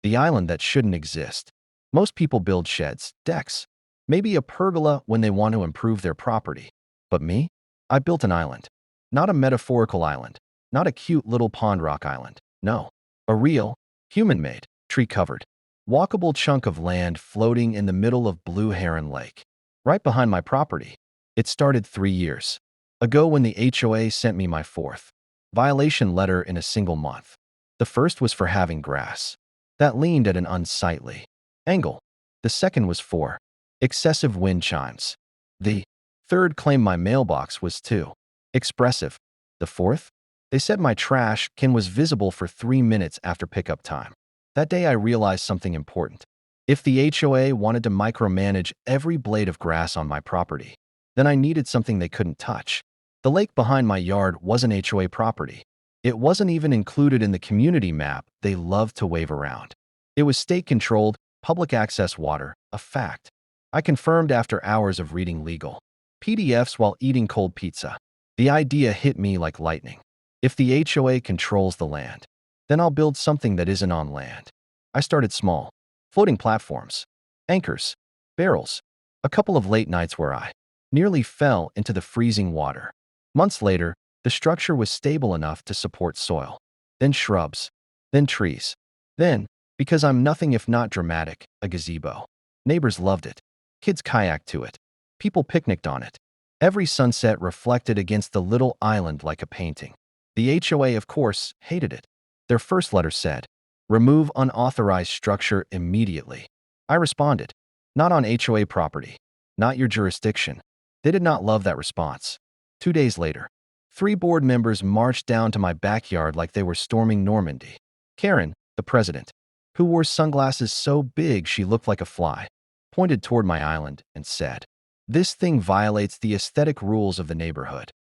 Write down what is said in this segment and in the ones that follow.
The island that shouldn't exist. Most people build sheds, decks, maybe a pergola when they want to improve their property. But me? I built an island. Not a metaphorical island. Not a cute little pond rock island. No. A real, human-made, tree-covered, walkable chunk of land floating in the middle of Blue Heron Lake. Right behind my property. It started 3 years ago when the HOA sent me my fourth violation letter in a single month. The first was for having grass that leaned at an unsightly angle. The second was for excessive wind chimes. The third claimed my mailbox was too expressive. The fourth? They said my trash can was visible for 3 minutes after pickup time. That day I realized something important. If the HOA wanted to micromanage every blade of grass on my property, then I needed something they couldn't touch. The lake behind my yard wasn't HOA property. It wasn't even included in the community map they loved to wave around. It was state-controlled, public access water, a fact. I confirmed after hours of reading legal PDFs while eating cold pizza. The idea hit me like lightning. If the HOA controls the land, then I'll build something that isn't on land. I started small. Floating platforms, anchors, barrels. A couple of late nights where I nearly fell into the freezing water. Months later, the structure was stable enough to support soil. Then shrubs. Then trees. Then, because I'm nothing if not dramatic, a gazebo. Neighbors loved it. Kids kayaked to it. People picnicked on it. Every sunset reflected against the little island like a painting. The HOA, of course, hated it. Their first letter said, "Remove unauthorized structure immediately." I responded, "Not on HOA property. Not your jurisdiction." They did not love that response. 2 days later, 3 board members marched down to my backyard like they were storming Normandy. Karen, the president, who wore sunglasses so big she looked like a fly, pointed toward my island and said, "This thing violates the aesthetic rules of the neighborhood."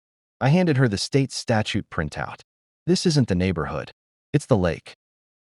I handed her the state statute printout. "This isn't the neighborhood. It's the lake."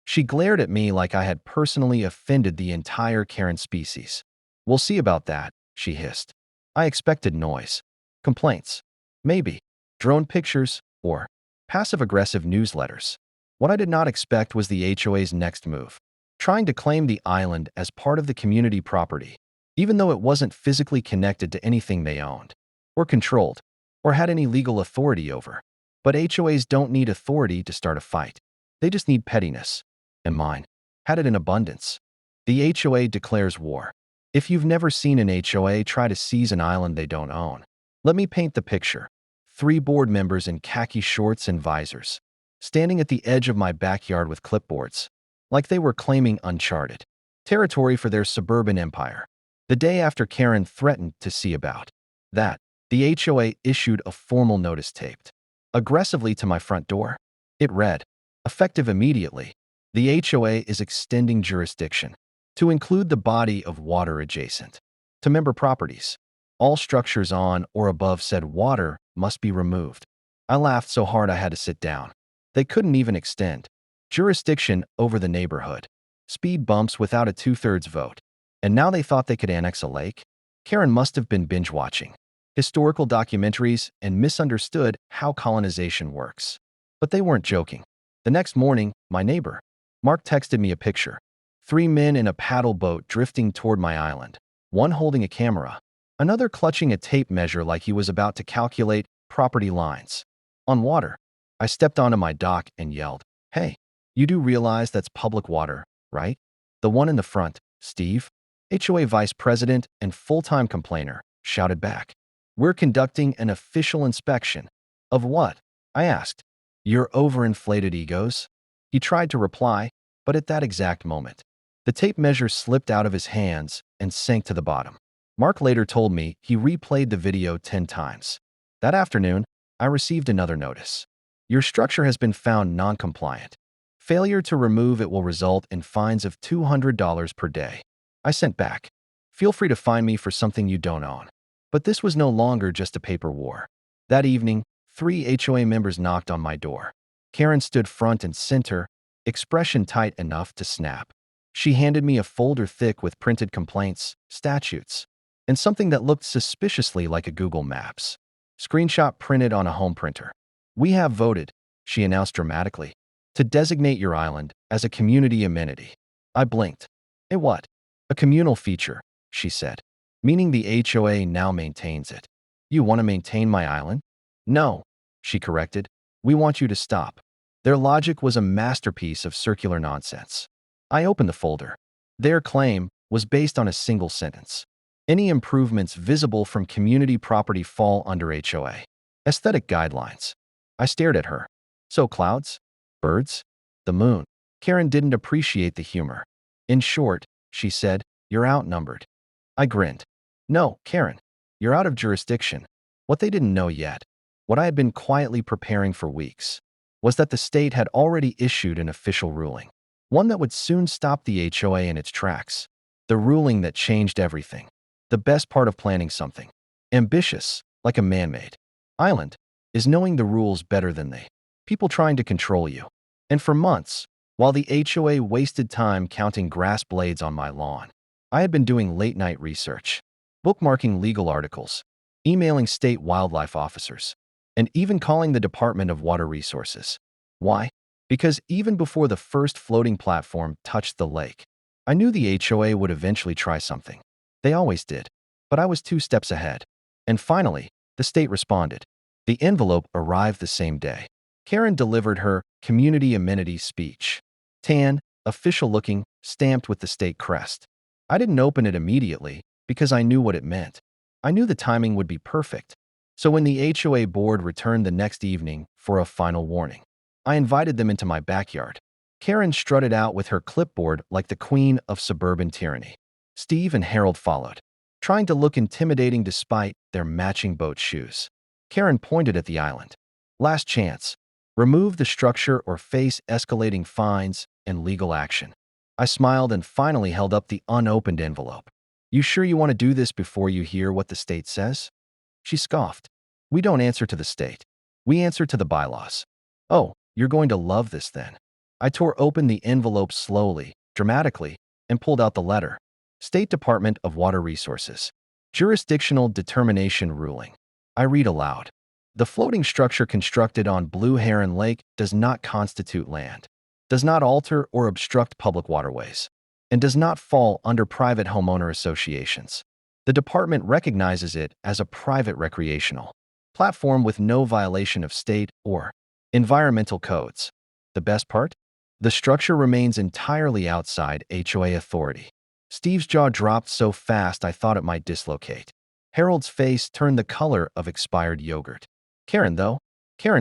She glared at me like I had personally offended the entire Karen species. "We'll see about that," she hissed. I expected noise, complaints, maybe drone pictures, or passive-aggressive newsletters. What I did not expect was the HOA's next move, trying to claim the island as part of the community property, even though it wasn't physically connected to anything they owned, or controlled, or had any legal authority over. But HOAs don't need authority to start a fight. They just need pettiness. And mine had it in abundance. The HOA declares war. If you've never seen an HOA try to seize an island they don't own, let me paint the picture. 3 board members in khaki shorts and visors, standing at the edge of my backyard with clipboards, like they were claiming uncharted territory for their suburban empire. The day after Karen threatened to see about that, the HOA issued a formal notice taped aggressively to my front door. It read, "Effective immediately, the HOA is extending jurisdiction to include the body of water adjacent to member properties. All structures on or above said water must be removed." I laughed so hard I had to sit down. They couldn't even extend jurisdiction over the neighborhood. Speed bumps without a 2/3 vote. And now they thought they could annex a lake? Karen must have been binge-watching historical documentaries and misunderstood how colonization works. But they weren't joking. The next morning, my neighbor, Mark, texted me a picture. 3 men in a paddle boat drifting toward my island, one holding a camera, another clutching a tape measure like he was about to calculate property lines. On water, I stepped onto my dock and yelled, "Hey, you do realize that's public water, right?" The one in the front, Steve, HOA vice president and full-time complainer, shouted back, "We're conducting an official inspection." "Of what?" I asked. "Your overinflated egos?" He tried to reply, but at that exact moment, the tape measure slipped out of his hands and sank to the bottom. Mark later told me he replayed the video 10 times. That afternoon, I received another notice. "Your structure has been found non-compliant. Failure to remove it will result in fines of $200 per day." I sent back, "Feel free to fine me for something you don't own." But this was no longer just a paper war. That evening, 3 HOA members knocked on my door. Karen stood front and center, expression tight enough to snap. She handed me a folder thick with printed complaints, statutes, and something that looked suspiciously like a Google Maps screenshot printed on a home printer. "We have voted," she announced dramatically, "to designate your island as a community amenity. I blinked. What? A communal feature, she said, meaning the HOA now maintains it. You want to maintain my island? No, she corrected. We want you to stop. Their logic was a masterpiece of circular nonsense. I opened the folder. Their claim was based on a single sentence. Any improvements visible from community property fall under HOA. Aesthetic guidelines. I stared at her. So clouds? Birds? The moon? Karen didn't appreciate the humor. In short, she said, you're outnumbered. I grinned. No, Karen, you're out of jurisdiction. What they didn't know yet, what I had been quietly preparing for weeks, was that the state had already issued an official ruling. One that would soon stop the HOA in its tracks. The ruling that changed everything. The best part of planning something ambitious, like a man-made island, is knowing the rules better than they. People trying to control you. And for months, while the HOA wasted time counting grass blades on my lawn, I had been doing late-night research, bookmarking legal articles, emailing state wildlife officers, and even calling the Department of Water Resources. Why? Because even before the first floating platform touched the lake, I knew the HOA would eventually try something. They always did, but I was 2 steps ahead. And finally, the state responded. The envelope arrived the same day. Karen delivered her community amenity speech. Tan, official-looking, stamped with the state crest. I didn't open it immediately because I knew what it meant. I knew the timing would be perfect. So when the HOA board returned the next evening for a final warning, I invited them into my backyard. Karen strutted out with her clipboard like the queen of suburban tyranny. Steve and Harold followed, trying to look intimidating despite their matching boat shoes. Karen pointed at the island. Last chance. Remove the structure or face escalating fines and legal action. I smiled and finally held up the unopened envelope. You sure you want to do this before you hear what the state says? She scoffed. We don't answer to the state. We answer to the bylaws. Oh, you're going to love this then. I tore open the envelope slowly, dramatically, and pulled out the letter. State Department of Water Resources. Jurisdictional Determination Ruling. I read aloud. The floating structure constructed on Blue Heron Lake does not constitute land, does not alter or obstruct public waterways, and does not fall under private homeowner associations. The department recognizes it as a private recreational platform with no violation of state or environmental codes. The best part? The structure remains entirely outside HOA authority. Steve's jaw dropped so fast I thought it might dislocate. Harold's face turned the color of expired yogurt. Karen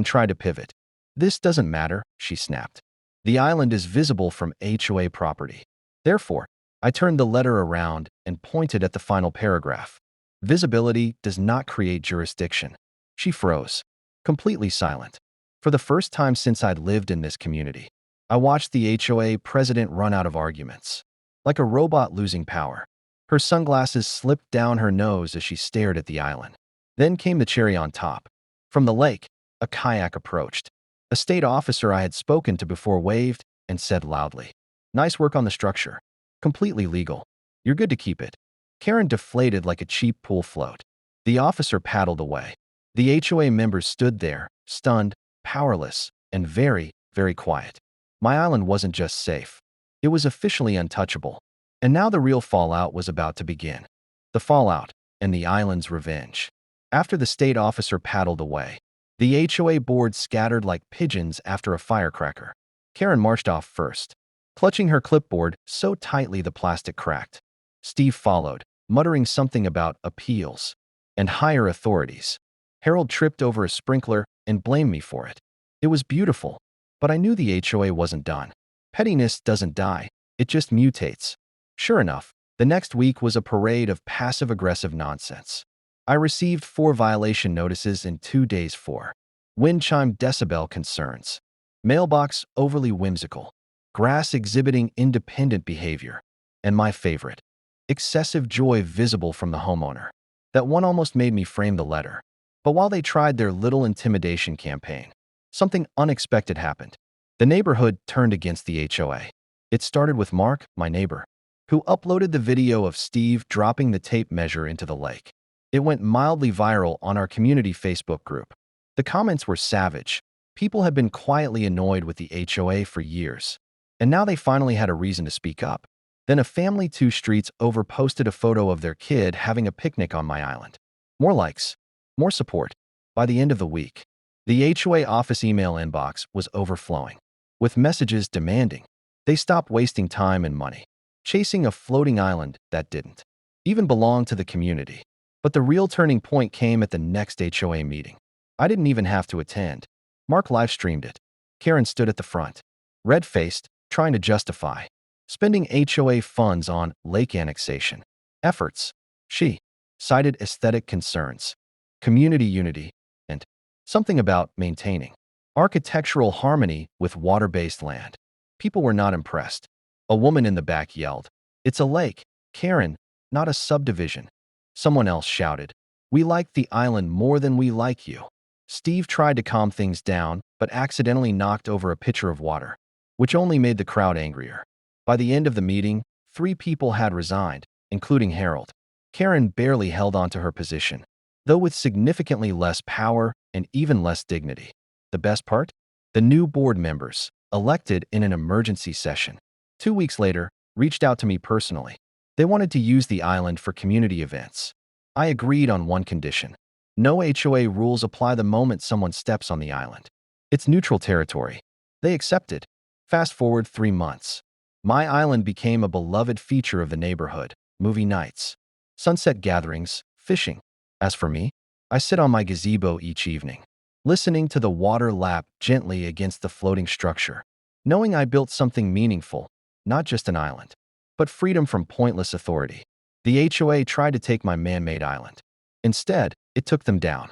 tried to pivot. This doesn't matter, she snapped. The island is visible from HOA property. Therefore, I turned the letter around and pointed at the final paragraph. Visibility does not create jurisdiction. She froze, completely silent. For the first time since I'd lived in this community, I watched the HOA president run out of arguments. Like a robot losing power. Her sunglasses slipped down her nose as she stared at the island. Then came the cherry on top. From the lake, a kayak approached. A state officer I had spoken to before waved and said loudly, "Nice work on the structure. Completely legal. You're good to keep it." Karen deflated like a cheap pool float. The officer paddled away. The HOA members stood there, stunned, powerless, and very, very quiet. My island wasn't just safe. It was officially untouchable. And now the real fallout was about to begin. The fallout and the island's revenge. After the state officer paddled away, the HOA board scattered like pigeons after a firecracker. Karen marched off first, clutching her clipboard so tightly the plastic cracked. Steve followed, muttering something about appeals and higher authorities. Harold tripped over a sprinkler and blamed me for it. It was beautiful, but I knew the HOA wasn't done. Pettiness doesn't die, it just mutates. Sure enough, the next week was a parade of passive-aggressive nonsense. I received 4 violation notices in 2 days for wind chime decibel concerns, mailbox overly whimsical, grass exhibiting independent behavior, and my favorite, excessive joy visible from the homeowner. That one almost made me frame the letter. But while they tried their little intimidation campaign, something unexpected happened. The neighborhood turned against the HOA. It started with Mark, my neighbor, who uploaded the video of Steve dropping the tape measure into the lake. It went mildly viral on our community Facebook group. The comments were savage. People had been quietly annoyed with the HOA for years, and now they finally had a reason to speak up. Then a family 2 streets over posted a photo of their kid having a picnic on my island. More likes, more support. By the end of the week, the HOA office email inbox was overflowing, with messages demanding they stop wasting time and money chasing a floating island that didn't even belong to the community. But the real turning point came at the next HOA meeting. I didn't even have to attend. Mark live-streamed it. Karen stood at the front, red-faced, trying to justify spending HOA funds on lake annexation efforts. She cited aesthetic concerns, community unity, and something about maintaining architectural harmony with water-based land. People were not impressed. A woman in the back yelled, "It's a lake, Karen, not a subdivision." Someone else shouted, "We like the island more than we like you." Steve tried to calm things down, but accidentally knocked over a pitcher of water, which only made the crowd angrier. By the end of the meeting, 3 people had resigned, including Harold. Karen barely held on to her position, though with significantly less power and even less dignity. The best part? The new board members, elected in an emergency session 2 weeks later, reached out to me personally. They wanted to use the island for community events. I agreed on one condition. No HOA rules apply the moment someone steps on the island. It's neutral territory. They accepted. Fast forward 3 months. My island became a beloved feature of the neighborhood. Movie nights, sunset gatherings, fishing. As for me, I sit on my gazebo each evening, listening to the water lap gently against the floating structure, knowing I built something meaningful, not just an island, but freedom from pointless authority. The HOA tried to take my man-made island. Instead, it took them down.